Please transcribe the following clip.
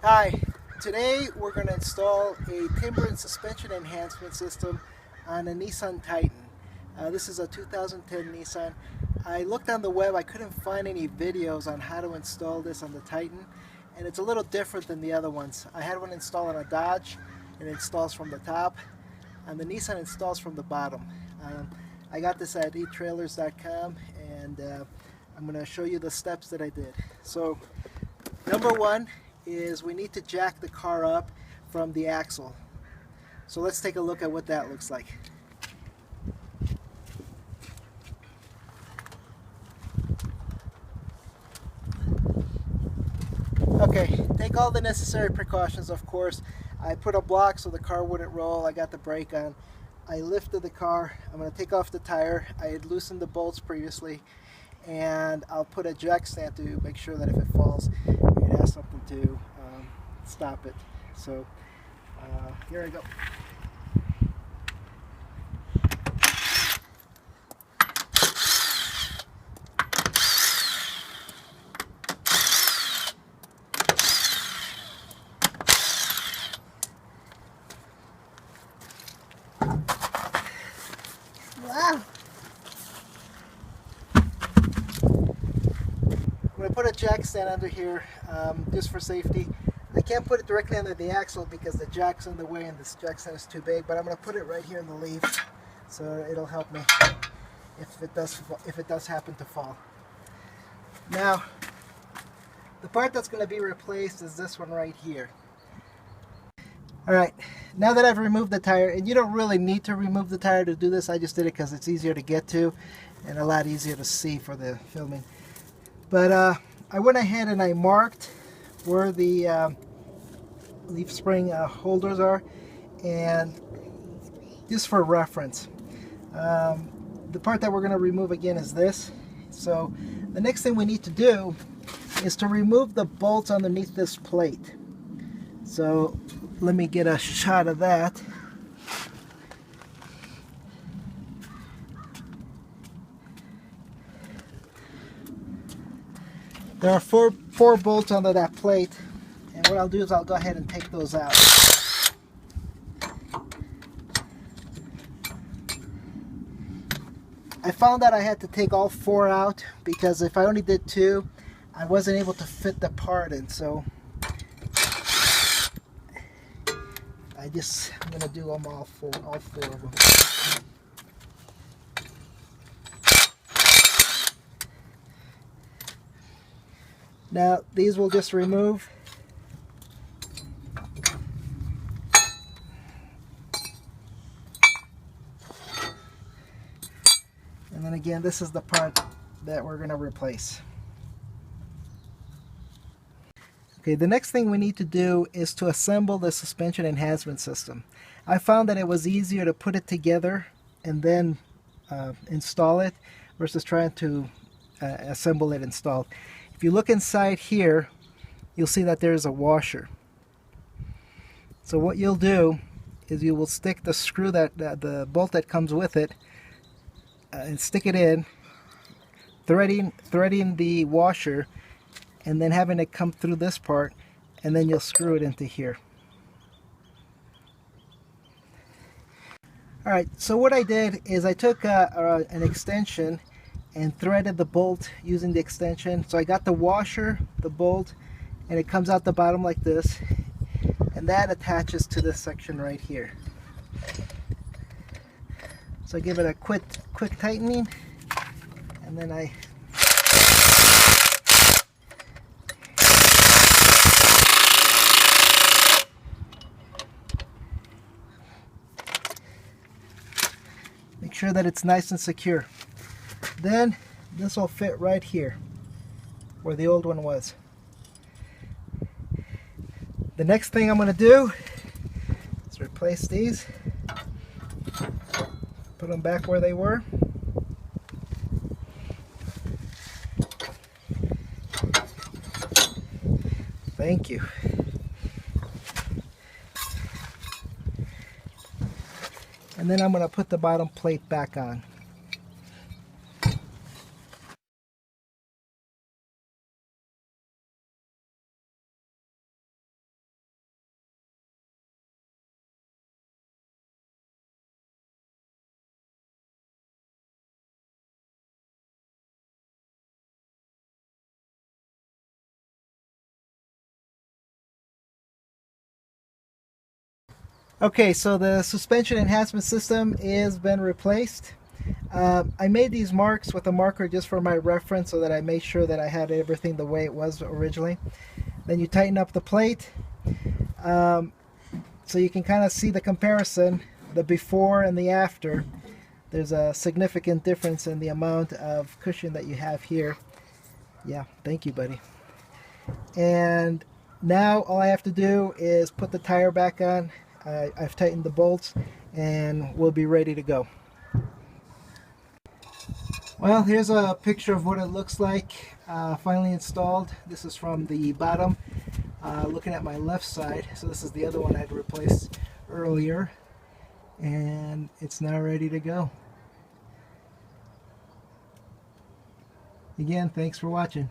Hi, today we're going to install a timber and suspension enhancement system on a Nissan Titan. This is a 2010 Nissan. I looked on the web, I couldn't find any videos on how to install this on the Titan, and it's a little different than the other ones. I had one installed on a Dodge, and it installs from the top, and the Nissan installs from the bottom. I got this at eTrailers.com, and I'm going to show you the steps that I did. So, number one is we need to jack the car up from the axle. So let's take a look at what that looks like. Okay, take all the necessary precautions, of course. I put a block so the car wouldn't roll. I got the brake on. I lifted the car. I'm going to take off the tire. I had loosened the bolts previously, and I'll put a jack stand to make sure that if it falls, it has something to stop it. So here I go. Wow. I'm going to put a jack stand under here just for safety. I can't put it directly under the axle because the jack's in the way and this jack stand is too big, but I'm going to put it right here in the leaf so it'll help me if it does happen to fall. Now, the part that's going to be replaced is this one right here. Alright, now that I've removed the tire, and you don't really need to remove the tire to do this, I just did it because it's easier to get to and a lot easier to see for the filming. But I went ahead and I marked where the leaf spring holders are, and just for reference, the part that we're going to remove again is this. So the next thing we need to do is to remove the bolts underneath this plate. So let me get a shot of that. There are four bolts under that plate, and what I'll do is I'll go ahead and take those out. I found that I had to take all four out because if I only did two, I wasn't able to fit the part in, so I'm going to do them all four of them. Now these will just remove. And then again, this is the part that we're going to replace. Okay, the next thing we need to do is to assemble the suspension enhancement system. I found that it was easier to put it together and then install it versus trying to assemble it installed. If you look inside here, you'll see that there's a washer. So what you'll do is you will stick the screw the bolt that comes with it and stick it in, threading the washer, and then having it come through this part, and then you'll screw it into here. Alright, so what I did is I took an extension and threaded the bolt using the extension. So I got the washer, the bolt, and it comes out the bottom like this, and that attaches to this section right here. So I give it a quick tightening, and then I make sure that it's nice and secure. Then this will fit right here where the old one was. The next thing I'm going to do is replace these, put them back where they were. Thank you. And then I'm going to put the bottom plate back on. Okay, so the suspension enhancement system has been replaced. I made these marks with a marker just for my reference so that I made sure that I had everything the way it was originally. Then you tighten up the plate so you can kind of see the comparison, the before and the after. There's a significant difference in the amount of cushion that you have here. Yeah, thank you, buddy. And now all I have to do is put the tire back on. I've tightened the bolts and we'll be ready to go. Well, here's a picture of what it looks like finally installed. This is from the bottom, looking at my left side. So this is the other one I had replaced earlier, and it's now ready to go. Again, thanks for watching.